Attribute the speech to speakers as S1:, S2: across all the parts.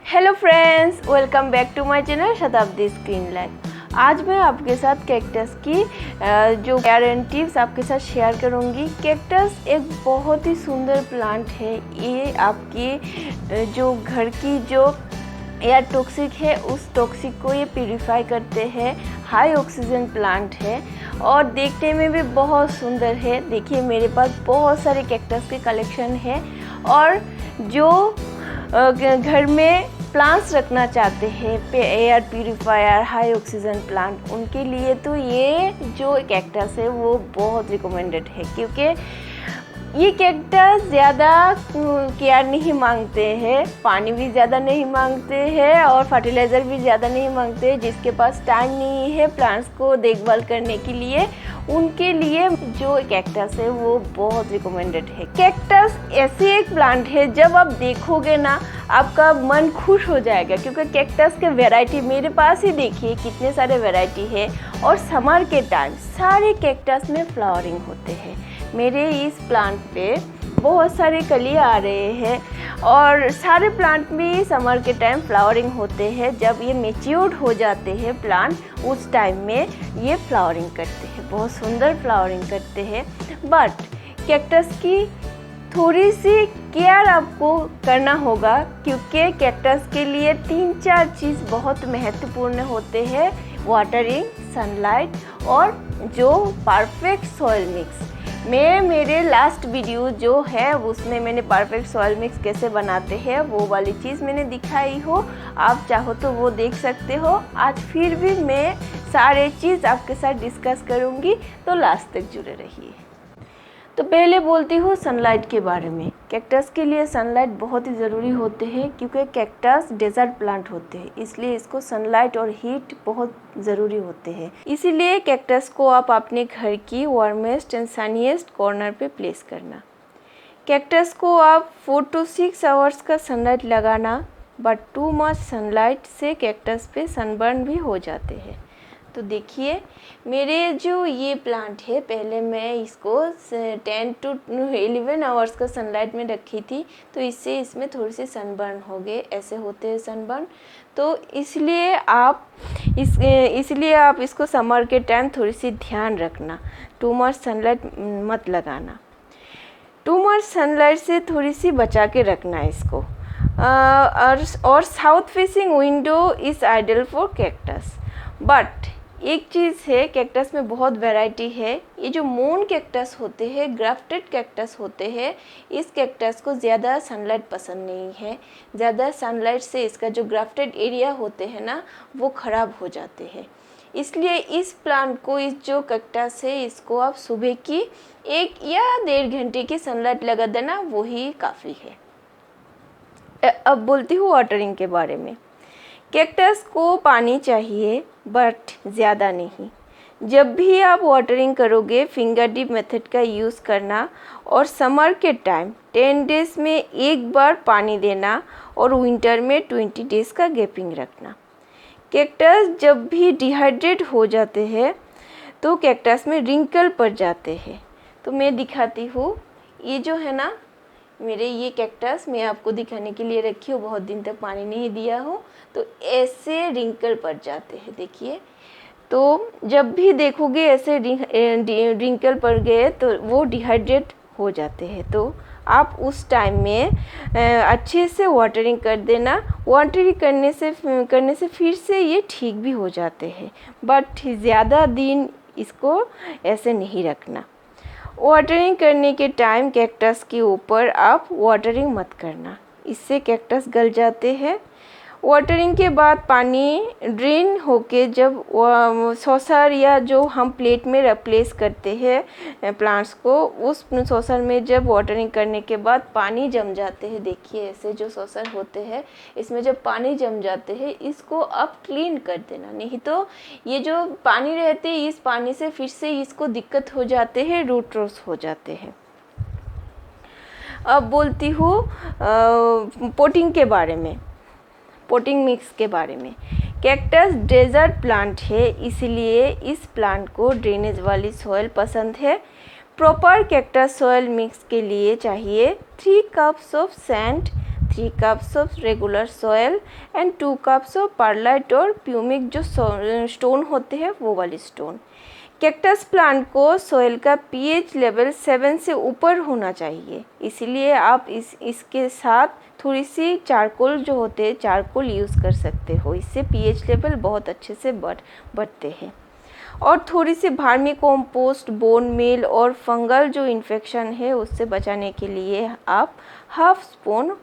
S1: Hello friends, welcome back to my channel Shatabdi screen life. आज मैं आपके साथ कैक्टस की जो केयर एंड टिप्स आपके साथ शेयर करूंगी। कैक्टस एक बहुत ही सुंदर प्लांट है। ये आपकी जो घर की जो एयर टॉक्सिक है उस टॉक्सिक को ये प्यूरिफाई करते हैं। हाई ऑक्सीजन प्लांट है और देखने में भी बहुत सुंदर है। देखिए मेरे पास बहुत सारे कैक्टस के कलेक्शन है और जो घर में प्लांट्स रखना चाहते हैं air purifier high oxygen plant, उनके लिए तो ये जो कैक्टस है वो बहुत रिकमेंडेड है, क्योंकि ये कैक्टस ज़्यादा केयर नहीं मांगते हैं, पानी भी ज़्यादा नहीं मांगते हैं और फर्टिलाइज़र भी ज़्यादा नहीं मांगते। जिसके पास टाइम नहीं है प्लांट्स को देखभाल करने के लिए, उनके लिए जो कैक्टस है वो बहुत रिकमेंडेड है। कैक्टस ऐसी एक प्लांट है, जब आप देखोगे ना आपका मन खुश हो जाएगा, क्योंकि कैक्टस के वैरायटी मेरे पास ही देखिए कितने सारे वैरायटी है। और समर के टाइम सारे कैक्टस में फ्लावरिंग होते हैं। मेरे इस प्लांट पे बहुत सारे कली आ रहे हैं और सारे प्लांट में समर के टाइम फ्लावरिंग होते हैं। जब ये मैच्योर्ड हो जाते हैं प्लांट, उस टाइम में ये फ्लावरिंग करते हैं, बहुत सुंदर फ्लावरिंग करते हैं। बट कैक्टस की थोड़ी सी केयर आपको करना होगा, क्योंकि कैक्टस के लिए 3-4 चीज़ बहुत महत्वपूर्ण होते हैं: वाटरिंग, सनलाइट और जो परफेक्ट सॉइल मिक्स। मैं मेरे लास्ट वीडियो जो है उसमें मैंने परफेक्ट सॉइल मिक्स कैसे बनाते हैं वो वाली चीज़ मैंने दिखाई हो, आप चाहो तो वो देख सकते हो। आज फिर भी मैं सारे चीज़ आपके साथ डिस्कस करूँगी, तो लास्ट तक जुड़े रहिए। तो पहले बोलती हूँ सनलाइट के बारे में। कैक्टस के लिए सनलाइट बहुत ही ज़रूरी होते हैं, क्योंकि कैक्टस डेजर्ट प्लांट होते हैं, इसलिए इसको सनलाइट और हीट बहुत ज़रूरी होते हैं। इसीलिए कैक्टस को आप अपने घर की वार्मेस्ट एंड सनीएस्ट कॉर्नर पे प्लेस करना। कैक्टस को आप 4 to 6 आवर्स का सनलाइट लगाना, बट टू मच सनलाइट से कैक्टस पे सनबर्न भी हो जाते हैं। तो देखिए मेरे जो ये प्लांट है, पहले मैं इसको 10 to 11 आवर्स का सनलाइट में रखी थी, तो इससे इसमें थोड़ी सी सनबर्न हो गए, ऐसे होते हैं सनबर्न। तो इसलिए आप इसको समर के टाइम थोड़ी सी ध्यान रखना, टू मच सनलाइट मत लगाना। टू मच सनलाइट से थोड़ी सी बचा के रखना इसको। और south facing window is ideal for cactus. But एक चीज़ है, कैक्टस में बहुत वैरायटी है। ये जो मून कैक्टस होते हैं, ग्राफ्टेड कैक्टस होते हैं, इस कैक्टस को ज़्यादा सनलाइट पसंद नहीं है। ज़्यादा सनलाइट से इसका जो ग्राफ्टेड एरिया होते हैं ना, वो ख़राब हो जाते हैं। इसलिए इस प्लांट को, इस जो कैक्टस है, इसको आप सुबह की 1 या 1.5 घंटे की सनलाइट लगा देना, वही काफ़ी है। अब बोलती हूँ वाटरिंग के बारे में। कैक्टस को पानी चाहिए, बट ज़्यादा नहीं। जब भी आप वाटरिंग करोगे फिंगर डिप मेथड का यूज़ करना, और समर के टाइम 10 डेज में एक बार पानी देना, और विंटर में 20 डेज का गैपिंग रखना। कैक्टस जब भी डिहाइड्रेट हो जाते हैं तो कैक्टस में रिंकल पड़ जाते हैं। तो मैं दिखाती हूँ, ये जो है ना मेरे ये कैक्टस मैं आपको दिखाने के लिए रखी हूँ, बहुत दिन तक पानी नहीं दिया हो, तो ऐसे रिंकल पड़ जाते हैं। देखिए, तो जब भी देखोगे ऐसे रिंकल पड़ गए तो वो डिहाइड्रेट हो जाते हैं। तो आप उस टाइम में अच्छे से वाटरिंग कर देना। वाटरिंग करने से फिर से ये ठीक भी हो जाते हैं, बट ज़्यादा दिन इसको ऐसे नहीं रखना। वाटरिंग करने के टाइम कैक्टस के ऊपर आप वाटरिंग मत करना, इससे कैक्टस गल जाते हैं। वाटरिंग के बाद पानी ड्रेन होके जब सॉसर या जो हम प्लेट में रिप्लेस करते हैं प्लांट्स को, उस सॉसर में जब वाटरिंग करने के बाद पानी जम जाते हैं, देखिए ऐसे जो सॉसर होते हैं इसमें जब पानी जम जाते हैं, इसको आप क्लीन कर देना। नहीं तो ये जो पानी रहते हैं, इस पानी से फिर से इसको दिक्कत हो जाते हैं, रूट रॉट हो जाते हैं। अब बोलती हूँ पोटिंग के बारे में, पोटिंग मिक्स के बारे में। कैक्टस डेजर्ट प्लांट है, इसलिए इस प्लांट को ड्रेनेज वाली सॉइल पसंद है। प्रॉपर कैक्टस सॉइल मिक्स के लिए चाहिए 3 cups of sand, 3 cups of regular soil and 2 cups of perlite और प्यूमिक जो स्टोन होते हैं वो वाली स्टोन। कैक्टस प्लांट को सॉइल का पीएच लेवल 7 से ऊपर होना चाहिए, इसीलिए आप इसके साथ थोड़ी सी चारकोल जो होते हैं चारकोल यूज़ कर सकते हो। इससे पीएच लेवल बहुत अच्छे से बढ़ते हैं। और थोड़ी सी वर्मी कंपोस्ट, बोन मील और फंगल जो इन्फेक्शन है उससे बचाने के लिए आप हाफ स्पून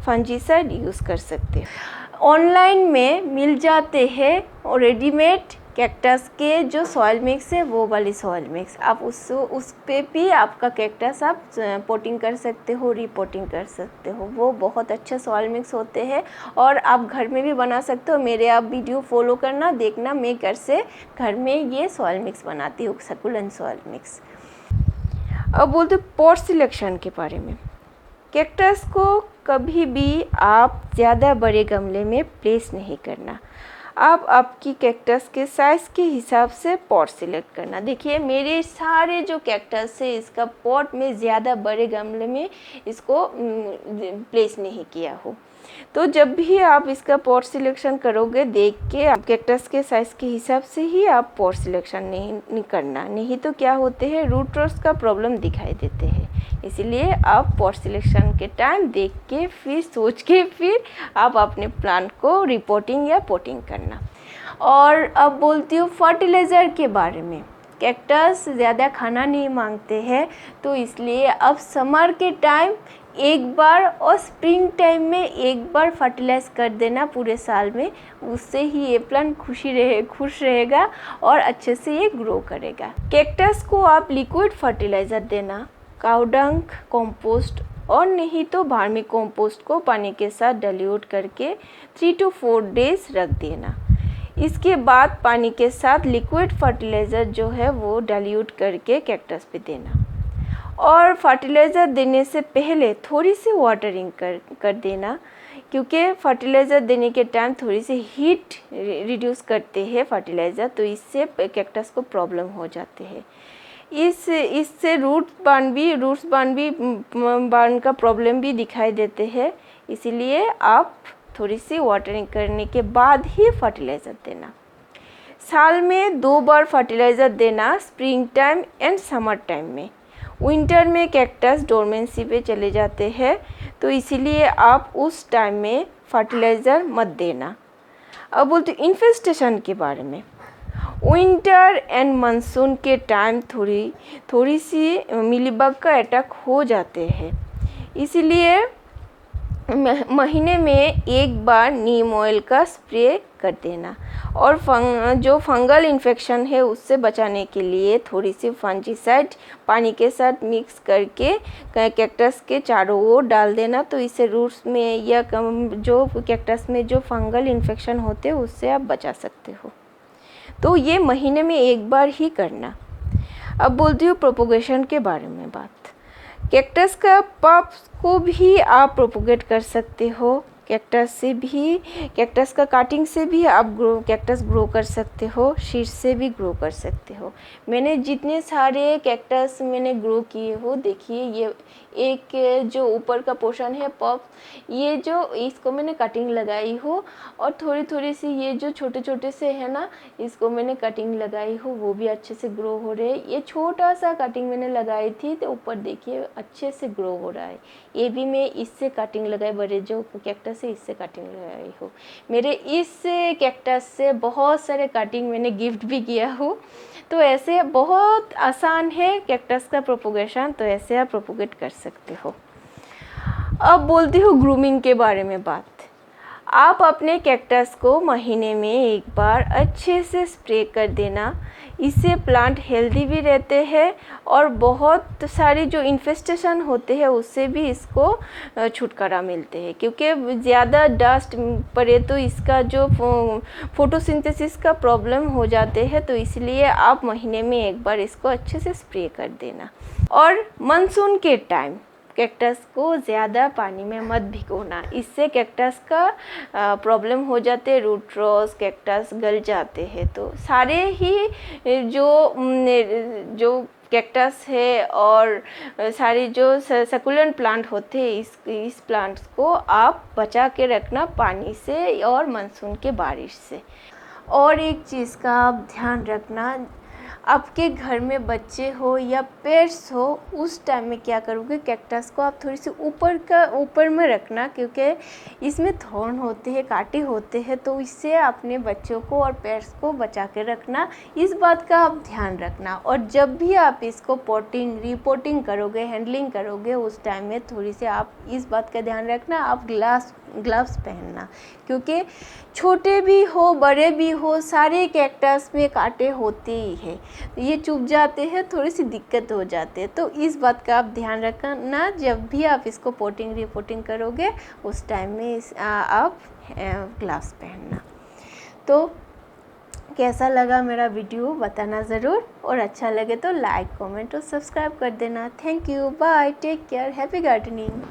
S1: फंजीसाइड यूज़ कर सकते हो। ऑनलाइन में मिल जाते हैं और रेडीमेड कैक्टस के जो सॉइल मिक्स है वो वाली सॉइल मिक्स, आप उस पे भी आपका कैक्टस आप पोटिंग कर सकते हो, रीपोटिंग कर सकते हो। वो बहुत अच्छा सॉइल मिक्स होते हैं और आप घर में भी बना सकते हो। मेरे आप वीडियो फॉलो करना, देखना, मैं घर में ये सॉइल मिक्स बनाती हूँ, सकुलेंट सॉइल मिक्स। अब बोलते पॉट सिलेक्शन के बारे में। कैक्टस को कभी भी आप ज़्यादा बड़े गमले में प्लेस नहीं करना। आप आपकी कैक्टस के साइज़ के हिसाब से पॉट सिलेक्ट करना। देखिए मेरे सारे जो कैक्टस है इसका पॉट में ज़्यादा बड़े गमले में इसको प्लेस नहीं किया हो। तो जब भी आप इसका पॉट सिलेक्शन करोगे देख के आप कैक्टस के साइज़ के हिसाब से ही आप पॉट सिलेक्शन नहीं करना, नहीं तो क्या होते हैं रूट रॉट्स का प्रॉब्लम दिखाई देते हैं। इसलिए आप पॉट सिलेक्शन के टाइम देख के फिर सोच के फिर आप अपने प्लांट को रिपोर्टिंग या पोटिंग करना। और अब बोलती हूँ फर्टिलाइज़र के बारे में। कैक्टस ज़्यादा खाना नहीं मांगते हैं, तो इसलिए अब समर के टाइम एक बार और स्प्रिंग टाइम में एक बार फर्टिलाइज कर देना पूरे साल में। उससे ही ये प्लांट खुश रहेगा और अच्छे से ये ग्रो करेगा। कैक्टस को आप लिक्विड फर्टिलाइज़र देना, काऊ डंग कंपोस्ट और नहीं तो वर्मी कंपोस्ट को पानी के साथ डाइल्यूट करके 3 to 4 डेज रख देना। इसके बाद पानी के साथ लिक्विड फर्टिलाइज़र जो है वो डाइल्यूट करके कैक्टस पे देना। और फर्टिलाइज़र देने से पहले थोड़ी सी वाटरिंग कर देना, क्योंकि फर्टिलाइज़र देने के टाइम थोड़ी सी हीट रिड्यूस करते हैं फर्टिलाइज़र, तो इससे कैक्टस को प्रॉब्लम हो जाते हैं। इससे रूट्स बर्न का प्रॉब्लम भी दिखाई देते हैं। इसीलिए आप थोड़ी सी वाटरिंग करने के बाद ही फर्टिलाइज़र देना। साल में 2 बार फर्टिलाइज़र देना, spring time and summer time में। विंटर में कैक्टस डोरमेंसी पे चले जाते हैं, तो इसीलिए आप उस टाइम में फर्टिलाइज़र मत देना। अब बोलते इन्फेस्टेशन के बारे में। विंटर एंड मानसून के टाइम थोड़ी सी मिलीबग का अटैक हो जाते हैं, इसीलिए महीने में एक बार नीम ऑयल का स्प्रे कर देना। और जो फंगल इन्फेक्शन है उससे बचाने के लिए थोड़ी सी फंजीसाइड पानी के साथ मिक्स करके कैक्टस के चारों ओर डाल देना, तो इससे रूट्स में या जो कैक्टस में जो फंगल इन्फेक्शन होते हैं उससे आप बचा सकते हो। तो ये महीने में एक बार ही करना। अब बोलती हूँ प्रोपोगेशन के बारे में बात। कैक्टस का पप्स को भी आप प्रोपोगेट कर सकते हो। कैक्टस का काटिंग से भी आप कैक्टस ग्रो कर सकते हो, शीट से भी ग्रो कर सकते हो। मैंने जितने सारे कैक्टस मैंने ग्रो किए हो, देखिए ये एक जो ऊपर का पोर्शन है पप, ये जो इसको मैंने कटिंग लगाई हो, और थोड़ी सी ये जो छोटे से है ना, इसको मैंने कटिंग लगाई हो, वो भी अच्छे से ग्रो हो रहे हैं। ये छोटा सा कटिंग मैंने लगाई थी तो ऊपर देखिए अच्छे से ग्रो हो रहा है। ये भी मैं इससे कटिंग लगाई, बड़े जो कैक्टस से इससे कटिंग लगाई हो। मेरे इस कैक्टस से बहुत सारे कटिंग मैंने गिफ्ट भी किया हो। तो ऐसे बहुत आसान है कैक्टस का प्रोपोगेशन, तो ऐसे आप प्रोपोगेट कर सकते हो। अब बोलती हूँ ग्रूमिंग के बारे में बात। आप अपने कैक्टस को महीने में एक बार अच्छे से स्प्रे कर देना, इससे प्लांट हेल्दी भी रहते हैं और बहुत सारी जो इन्फेस्टेशन होते हैं उससे भी इसको छुटकारा मिलते हैं। क्योंकि ज़्यादा डस्ट पड़े तो इसका जो फोटोसिंथेसिस का प्रॉब्लम हो जाते हैं, तो इसलिए आप महीने में एक बार इसको अच्छे से स्प्रे कर देना। और मानसून के टाइम कैक्टस को ज़्यादा पानी में मत भिगोना, इससे कैक्टस का प्रॉब्लम हो जाते हैं, रूट रॉट, कैक्टस गल जाते हैं। तो सारे ही जो कैक्टस है और सारी जो सकुलेंट प्लांट होते हैं, इस प्लांट्स को आप बचा के रखना पानी से और मानसून के बारिश से। और एक चीज़ का आप ध्यान रखना, आपके घर में बच्चे हो या पेट्स हो, उस टाइम में क्या करोगे, कैक्टस को आप थोड़ी सी ऊपर में रखना, क्योंकि इसमें थॉर्न होते हैं, कांटे होते हैं, तो इससे अपने बच्चों को और पेट्स को बचा के रखना। इस बात का आप ध्यान रखना। और जब भी आप इसको रिपोर्टिंग करोगे, हैंडलिंग करोगे, उस टाइम में थोड़ी सी आप इस बात का ध्यान रखना, आप ग्लव्स पहनना, क्योंकि छोटे भी हो बड़े भी हो, सारे कैक्टस में कांटे होते ही हैं, ये चुभ जाते हैं, थोड़ी सी दिक्कत हो जाते हैं। तो इस बात का आप ध्यान रखना, जब भी आप इसको रिपोर्टिंग करोगे उस टाइम में आप ग्लव्स पहनना। तो कैसा लगा मेरा वीडियो बताना ज़रूर, और अच्छा लगे तो लाइक, कमेंट और सब्सक्राइब कर देना। Thank you, bye, take care, happy gardening.